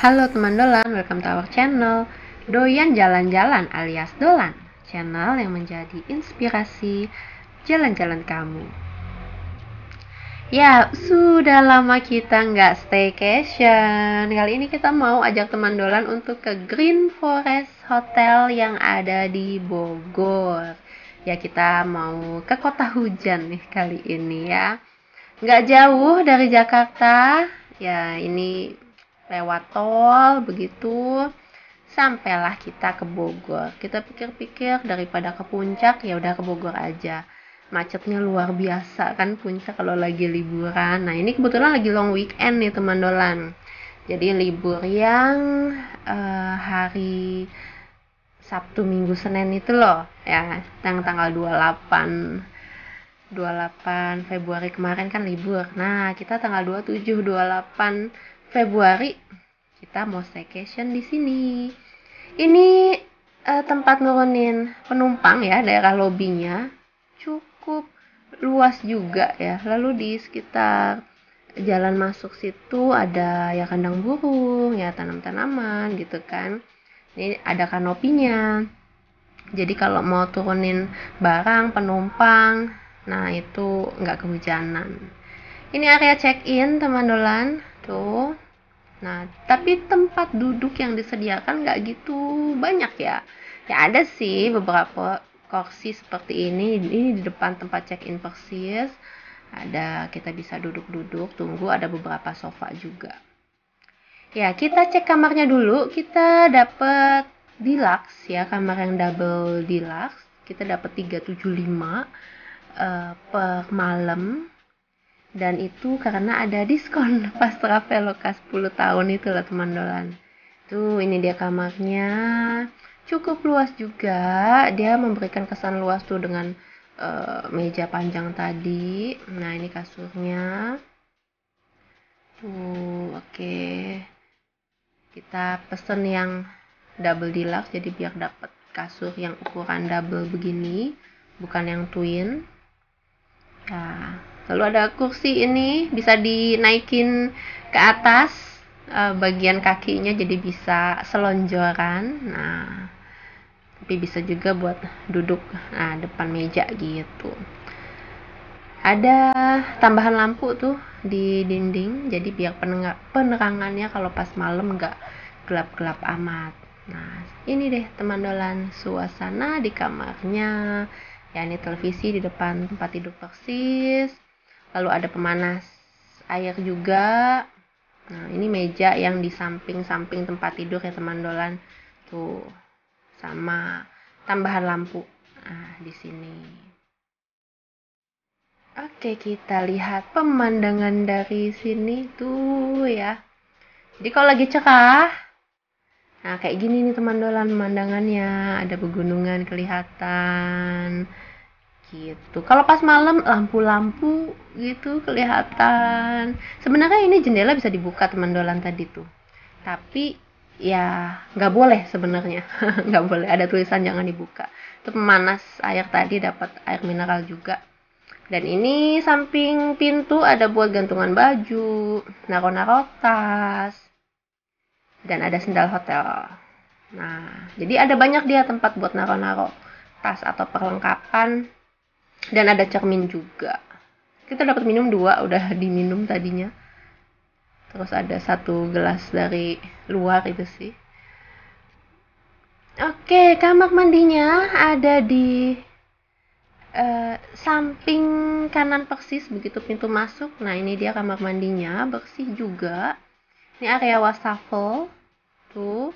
Halo teman dolan, welcome to our channel Doyan Jalan-Jalan alias Dolan, channel yang menjadi inspirasi jalan-jalan kamu. Ya, sudah lama kita nggak staycation. Kali ini kita mau ajak teman dolan untuk ke Green Forest Hotel yang ada di Bogor. Ya, kita mau ke kota hujan nih kali ini ya. Nggak jauh dari Jakarta. Ya, ini lewat tol begitu. Sampailah kita ke Bogor. Kita pikir-pikir daripada ke puncak, ya udah ke Bogor aja. Macetnya luar biasa kan puncak kalau lagi liburan. Nah, ini kebetulan lagi long weekend nih teman dolan. Jadi libur yang hari Sabtu, Minggu, Senin itu loh ya, yang tanggal 28 Februari kemarin kan libur. Nah, kita tanggal 27 28 Februari kita mau staycation di sini. Ini tempat nurunin penumpang ya, daerah lobinya cukup luas juga ya. Lalu di sekitar jalan masuk situ ada ya kandang burung, ya tanam-tanaman gitu kan. Ini ada kanopinya. Jadi kalau mau turunin barang penumpang, nah itu nggak kehujanan. Ini area check-in teman dolan tuh. Nah, tapi tempat duduk yang disediakan nggak gitu banyak ya. Ya ada sih beberapa kursi seperti ini. Ini di depan tempat check-in persis. Ada, kita bisa duduk-duduk, tunggu, ada beberapa sofa juga. Ya, kita cek kamarnya dulu. Kita dapat deluxe ya, kamar yang double deluxe. Kita dapat 375 per malam. Dan itu karena ada diskon pas Traveloka 10 tahun itu lah teman dolan. Tuh, ini dia kamarnya. Cukup luas juga. Dia memberikan kesan luas tuh dengan meja panjang tadi. Nah, ini kasurnya. Tuh, oke. Kita pesen yang double deluxe jadi biar dapat kasur yang ukuran double begini, bukan yang twin. Nah, lalu ada kursi ini bisa dinaikin ke atas bagian kakinya jadi bisa selonjoran. Nah, tapi bisa juga buat duduk depan meja gitu. Ada tambahan lampu tuh di dinding jadi biar penerangannya kalau pas malam nggak gelap-gelap amat. Nah, ini deh teman dolan suasana di kamarnya. Ya, ini televisi di depan tempat tidur persis. Lalu ada pemanas air juga. Nah, ini meja yang di samping-samping tempat tidur ya teman dolan. Tuh, sama tambahan lampu. Nah, di sini. Oke, kita lihat pemandangan dari sini tuh ya. Jadi kalau lagi cerah, nah kayak gini nih teman dolan pemandangannya. Ada pegunungan kelihatan. Gitu. Kalau pas malam lampu-lampu gitu kelihatan. Sebenarnya ini jendela bisa dibuka teman dolan tadi tuh. Tapi ya nggak boleh sebenarnya. Nggak boleh, ada tulisan jangan dibuka. Itu pemanas air tadi, dapat air mineral juga. Dan ini samping pintu ada buat gantungan baju, naro-naro tas. Dan ada sendal hotel. Nah, jadi ada banyak dia tempat buat naro-naro tas atau perlengkapan. Dan ada cermin juga. Kita dapat minum 2, udah diminum tadinya. Terus ada 1 gelas dari luar itu sih. Oke, kamar mandinya ada di samping kanan persis begitu pintu masuk. Nah, ini dia kamar mandinya, bersih juga. Ini area wastafel. Tuh.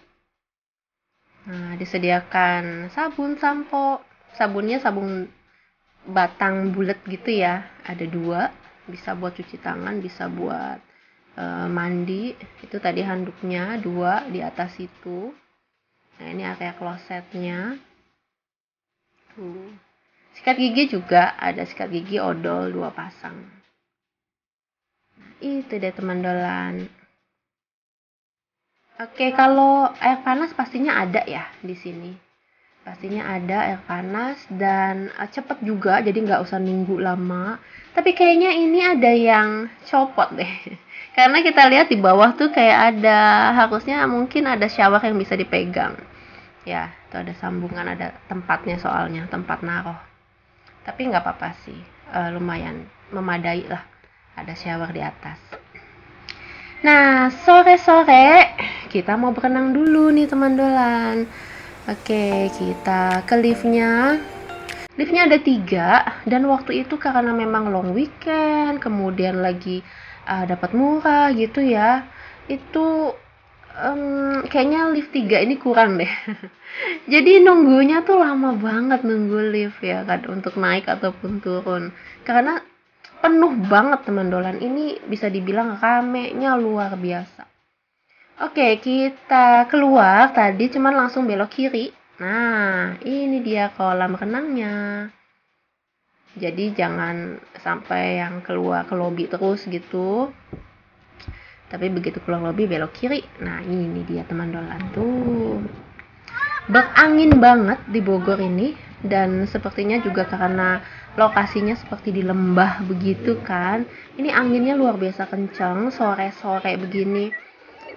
Nah, disediakan sabun, sampo. Sabunnya sabun batang bulat gitu ya, ada 2, bisa buat cuci tangan, bisa buat mandi. Itu tadi handuknya 2 di atas itu. Nah, ini area klosetnya tuh. Sikat gigi juga ada, sikat gigi odol 2 pasang. Nah, itu deh teman dolan. Oke, kalau air panas pastinya ada ya di sini. Pastinya ada air panas dan cepet juga, jadi nggak usah nunggu lama. Tapi kayaknya ini ada yang copot deh. Karena kita lihat di bawah tuh kayak ada, harusnya mungkin ada shower yang bisa dipegang. Ya, itu ada sambungan, ada tempatnya soalnya, tempat naruh. Tapi nggak apa-apa sih, lumayan memadai lah. Ada shower di atas. Nah, sore-sore kita mau berenang dulu nih teman dolan. Oke, kita ke liftnya. Liftnya ada 3, dan waktu itu karena memang long weekend, kemudian lagi dapat murah gitu ya, itu kayaknya lift 3 ini kurang deh. Jadi nunggunya tuh lama banget, nunggu lift ya kan, untuk naik ataupun turun, karena penuh banget teman dolan. Ini bisa dibilang ramenya luar biasa. Oke, kita keluar tadi cuman langsung belok kiri. Nah, ini dia kolam renangnya. Jadi jangan sampai yang keluar ke lobi terus gitu. Tapi begitu keluar lobi belok kiri. Nah, ini dia teman dolan tuh. Berangin banget di Bogor ini, dan sepertinya juga karena lokasinya seperti di lembah begitu kan. Ini anginnya luar biasa kencang sore-sore begini.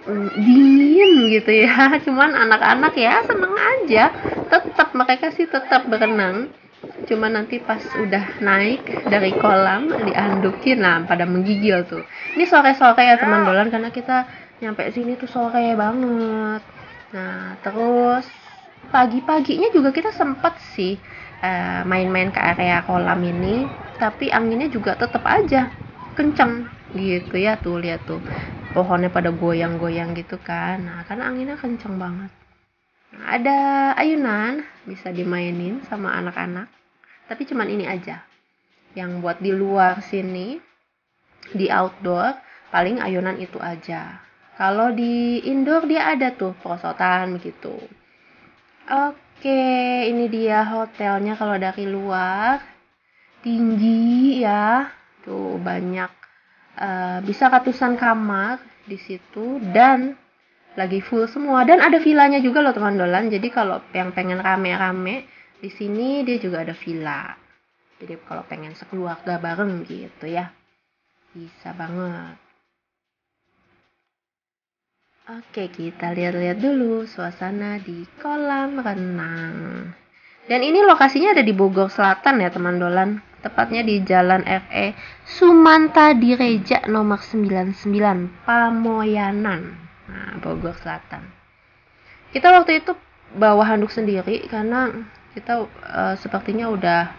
Dingin gitu ya. Cuman anak-anak ya seneng aja, tetap mereka sih tetap berenang. Cuman nanti pas udah naik dari kolam diandukin, nah pada menggigil tuh. Ini sore-sore ya teman dolan, karena kita nyampe sini tuh sore banget. Nah terus pagi-paginya juga kita sempat sih main-main ke area kolam ini, tapi anginnya juga tetap aja kenceng gitu ya. Tuh lihat tuh, pohonnya pada goyang-goyang gitu kan. Nah karena anginnya kenceng banget. Nah, ada ayunan bisa dimainin sama anak-anak, tapi cuman ini aja yang buat di luar sini, di outdoor paling ayunan itu aja. Kalau di indoor dia ada tuh perosotan gitu. Oke, ini dia hotelnya. Kalau dari luar tinggi ya, tuh banyak, bisa ratusan kamar di situ, dan lagi full semua, dan ada villanya juga loh teman dolan. Jadi kalau yang pengen rame-rame di sini dia juga ada villa. Jadi kalau pengen sekeluarga bareng gitu ya, bisa banget. Oke, kita lihat-lihat dulu suasana di kolam renang. Dan ini lokasinya ada di Bogor Selatan ya teman dolan. Tepatnya di Jalan RE Sumanta Direja nomor 99, Pamoyanan. Nah, Bogor Selatan. Kita waktu itu bawa handuk sendiri karena kita sepertinya udah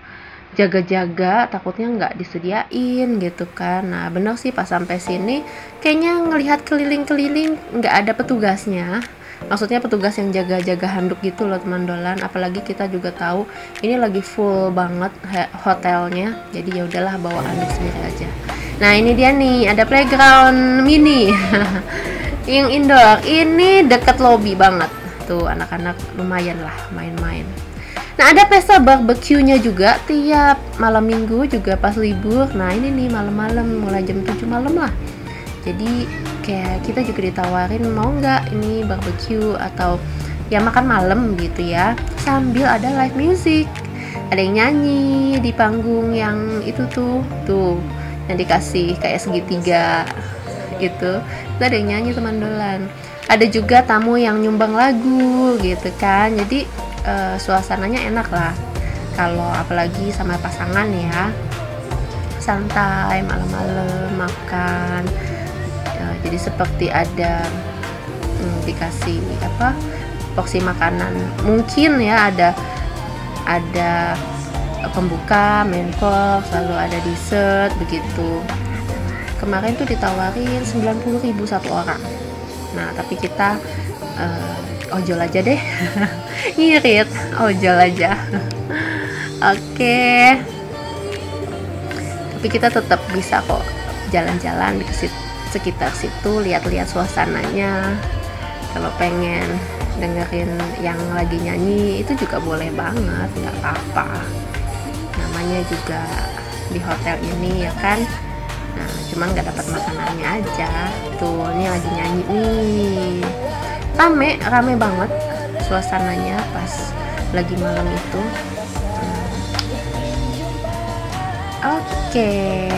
jaga-jaga, takutnya nggak disediain gitu kan. Nah bener sih, pas sampai sini kayaknya ngelihat keliling-keliling nggak ada petugasnya. Maksudnya petugas yang jaga-jaga handuk gitu loh teman dolan. Apalagi kita juga tahu ini lagi full banget hotelnya, jadi ya udahlah bawa handuk sendiri aja. Nah ini dia nih, ada playground mini yang indoor. Ini deket lobby banget tuh, anak-anak lumayan lah main-main. Nah ada pesta barbecue-nya juga tiap malam minggu juga pas libur. Nah ini nih malam-malam mulai jam 7 malam lah. Jadi kayak kita juga ditawarin mau nggak ini barbecue atau ya makan malam gitu ya. Sambil ada live music. Ada yang nyanyi di panggung yang itu tuh yang dikasih kayak segitiga itu. Itu ada yang nyanyi teman dolan. Ada juga tamu yang nyumbang lagu gitu kan. Jadi suasananya enak lah kalau apalagi sama pasangan ya, santai malam-malam makan. Jadi seperti ada dikasih porsi makanan, mungkin ya ada pembuka, main course, lalu ada dessert begitu. Kemarin tuh ditawarin 90.000 satu orang. Nah tapi kita ojol aja deh. Ngirit, ojol aja. Oke. Tapi kita tetap bisa kok jalan-jalan di sekitar situ, lihat-lihat suasananya. Kalau pengen dengerin yang lagi nyanyi itu juga boleh banget, nggak apa-apa. Namanya juga di hotel ini ya kan. Nah, cuman nggak dapat makanannya aja. Tuh, ini lagi nyanyi nih. Rame banget suasananya pas lagi malam itu. Oke,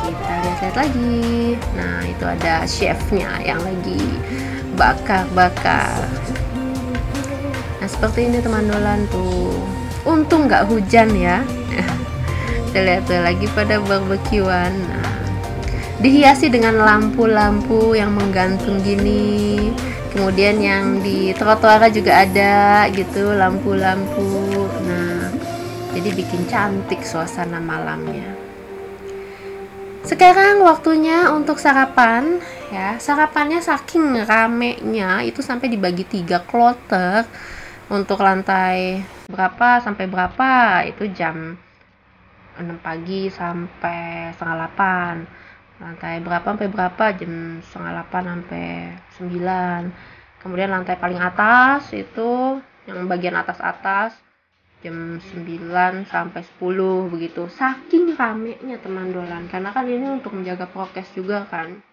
kita lihat-lihat lagi. Nah, itu ada chefnya yang lagi bakar-bakar. Nah, seperti ini teman dolan tuh. Untung nggak hujan ya. Kita lihat tuh lagi pada barbekyuan. Nah, dihiasi dengan lampu-lampu yang menggantung gini. Kemudian yang di trotoar juga ada gitu lampu-lampu. Nah, jadi bikin cantik suasana malamnya. Sekarang waktunya untuk sarapan ya. Sarapannya saking ramenya itu sampai dibagi 3 kloter. Untuk lantai berapa sampai berapa itu jam 6 pagi sampai setengah 8. Lantai berapa sampai berapa jam setengah 8 sampai 9. Kemudian lantai paling atas itu yang bagian atas-atas jam 9 sampai 10 begitu. Saking ramenya teman dolan, karena kan ini untuk menjaga prokes juga kan.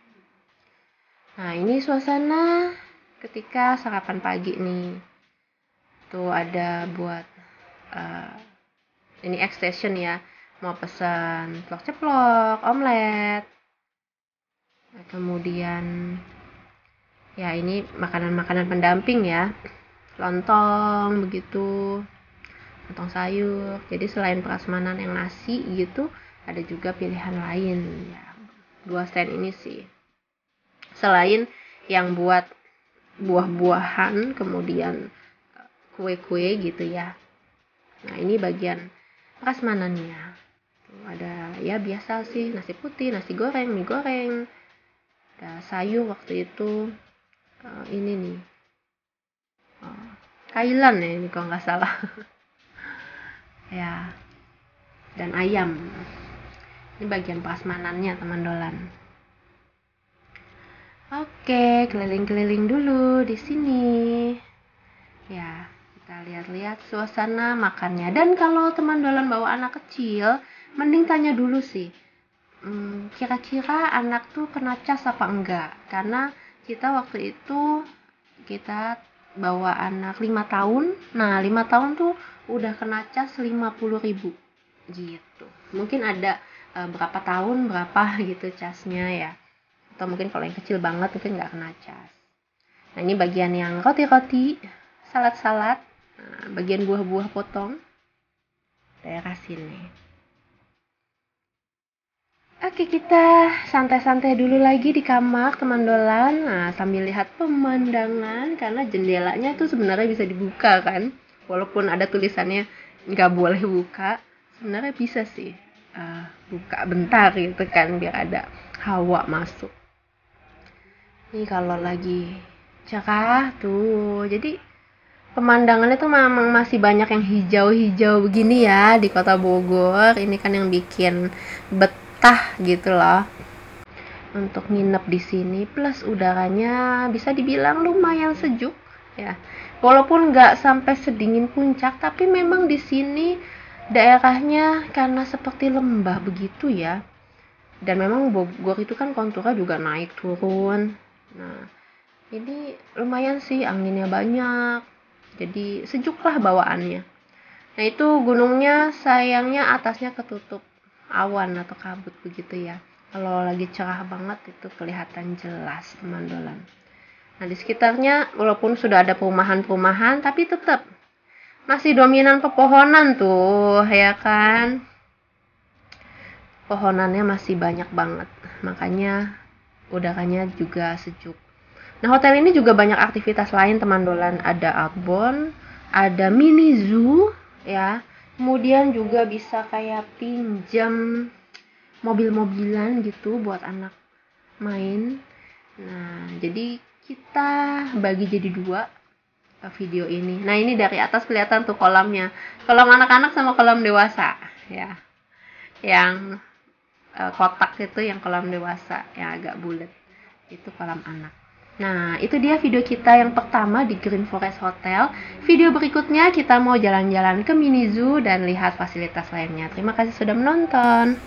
Nah, ini suasana ketika sarapan pagi nih. Tuh ada buat ini extension ya. Mau pesan telur ceplok, omelet. Nah, kemudian ya ini makanan-makanan pendamping ya. Lontong begitu. Lontong sayur. Jadi selain prasmanan yang nasi gitu, ada juga pilihan lain ya. 2 stand ini sih. Selain yang buat buah-buahan, kemudian kue-kue gitu ya. Nah, ini bagian prasmanannya. Tuh, ada ya biasa sih nasi putih, nasi goreng, mie goreng. Ada sayur waktu itu ini nih. Kailan ya ini kalau nggak salah. Ya, dan ayam. Ini bagian prasmanannya teman dolan. Oke, keliling-keliling dulu di sini. Ya, kita lihat-lihat suasana makannya. Dan kalau teman dolan bawa anak kecil, mending tanya dulu sih. Kira-kira anak tuh kena cas apa enggak? Karena kita waktu itu kita bawa anak 5 tahun. Nah, 5 tahun tuh udah kena cas 50.000 gitu. Mungkin ada berapa tahun berapa gitu casnya ya. Atau mungkin kalau yang kecil banget mungkin nggak kena cas. Nah, ini bagian yang roti-roti, salad-salad, bagian buah-buah potong daerah sini. Oke, kita santai-santai dulu lagi di kamar teman dolan. Nah, sambil lihat pemandangan karena jendelanya itu sebenarnya bisa dibuka kan. Walaupun ada tulisannya nggak boleh buka, sebenarnya bisa sih buka bentar gitu kan biar ada hawa masuk. Ini kalau lagi cerah tuh, jadi pemandangannya tuh memang masih banyak yang hijau-hijau begini ya di kota Bogor. Ini kan yang bikin betah gitu loh untuk nginep di sini. Plus udaranya bisa dibilang lumayan sejuk ya. Walaupun nggak sampai sedingin puncak, tapi memang di sini daerahnya karena seperti lembah begitu ya. Dan memang Bogor itu kan konturnya juga naik turun. Nah, ini lumayan sih anginnya banyak. Jadi sejuk lah bawaannya. Nah, itu gunungnya sayangnya atasnya ketutup awan atau kabut begitu ya. Kalau lagi cerah banget itu kelihatan jelas teman dolan. Nah, di sekitarnya walaupun sudah ada perumahan-perumahan tapi tetap masih dominan pepohonan tuh ya kan. Pohonannya masih banyak banget. Makanya udaranya juga sejuk. Nah, hotel ini juga banyak aktivitas lain teman dolan. Ada outbound, ada mini zoo ya. Kemudian juga bisa kayak pinjam mobil-mobilan gitu buat anak main. Nah, jadi kita bagi jadi 2 video ini. Nah, ini dari atas kelihatan tuh kolamnya. Kolam anak-anak sama kolam dewasa ya. Yang kotak itu yang kolam dewasa yang agak bulat. Itu kolam anak. Nah, itu dia video kita yang pertama di Green Forest Hotel. Video berikutnya kita mau jalan-jalan ke mini zoo dan lihat fasilitas lainnya. Terima kasih sudah menonton.